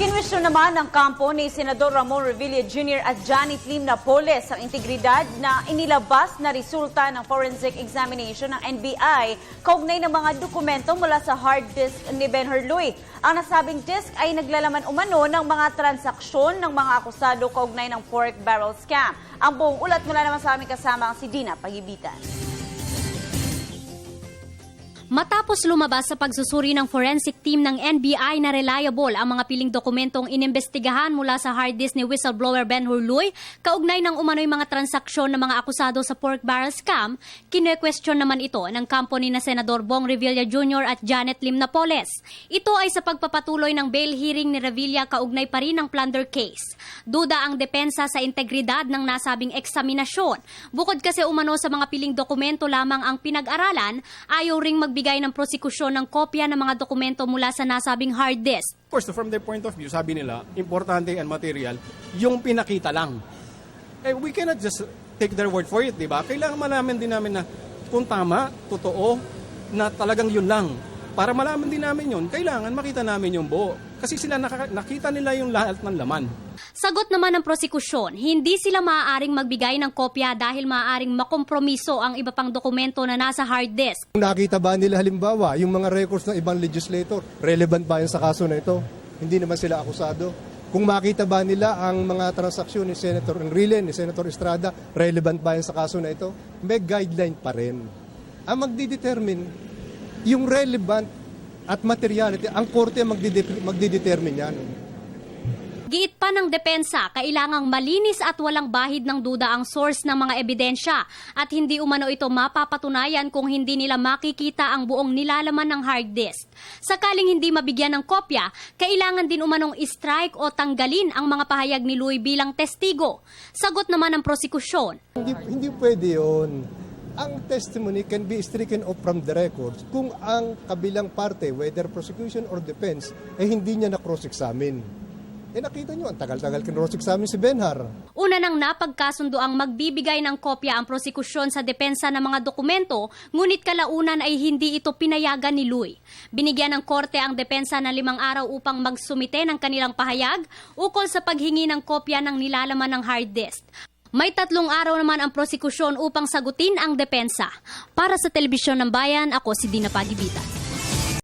Kinwestiyon naman ng kampo ni Senador Ramon Revilla Jr. at Janet Lim Napoles ang integridad na inilabas na resulta ng forensic examination ng NBI kaugnay ng mga dokumento mula sa hard disk ni Ben Herluy. Ang nasabing disk ay naglalaman umano ng mga transaksyon ng mga akusado kaugnay ng pork barrel scam. Ang buong ulat mula naman sa aming kasama si Dina Pagibitan. Matapos lumabas sa pagsusuri ng forensic team ng NBI na reliable ang mga piling dokumentong inimbestigahan mula sa hard disk ni whistleblower Ben Herluy, kaugnay ng umano'y mga transaksyon ng mga akusado sa pork barrel scam, kine-question naman ito ng kampo ni na Senador Bong Revilla Jr. at Janet Lim Napoles. Ito ay sa pagpapatuloy ng bail hearing ni Revilla kaugnay pa rin ng plunder case. Duda ang depensa sa integridad ng nasabing eksaminasyon. Bukod kasi umano sa mga piling dokumento lamang ang pinag-aralan, ayaw ring magbigay ng prosekusyon ng kopya ng mga dokumento mula sa nasabing hard disk. Of course, from their point of view, sabi nila, importante and material, yung pinakita lang. We cannot just take their word for it, di ba? Kailangan malaman din namin na kung tama, totoo, na talagang yun lang. Para malaman din namin yun, kailangan makita namin yung buo. Kasi sila nakita nila yung lahat ng laman. Sagot naman ng prosekusyon, hindi sila maaaring magbigay ng kopya dahil maaaring makompromiso ang iba pang dokumento na nasa hard disk. Nakita ba nila halimbawa yung mga records ng ibang legislator, relevant ba yun sa kaso na ito? Hindi naman sila akusado. Kung makita ba nila ang mga transaksyon ni Senator Enrile, ni Senator Estrada, relevant ba yun sa kaso na ito? May guideline pa rin. Ang magdidetermine, yung relevant at materiality, ang korte magdidetermine yan. Giit pa ng depensa, kailangang malinis at walang bahid ng duda ang source ng mga ebidensya at hindi umano ito mapapatunayan kung hindi nila makikita ang buong nilalaman ng hard disk. Sakaling hindi mabigyan ng kopya, kailangan din umanong i-strike o tanggalin ang mga pahayag ni Luy bilang testigo. Sagot naman ng prosekusyon. Hindi pwede yun. Ang testimony can be stricken off from the records kung ang kabilang parte, whether prosecution or defense, hindi niya na-cross-examine. Nakita nyo, ang tagal-tagal kin-cross-examine si Benhar. Una nang napagkasundo ang magbibigay ng kopya ang prosekusyon sa depensa ng mga dokumento, ngunit kalaunan ay hindi ito pinayagan ni Luy. Binigyan ng korte ang depensa ng 5 araw upang magsumite ng kanilang pahayag ukol sa paghingi ng kopya ng nilalaman ng hard disk. May 3 araw naman ang prosekusyon upang sagutin ang depensa. Para sa Telebisyon ng Bayan, ako si Dina Pagibitan.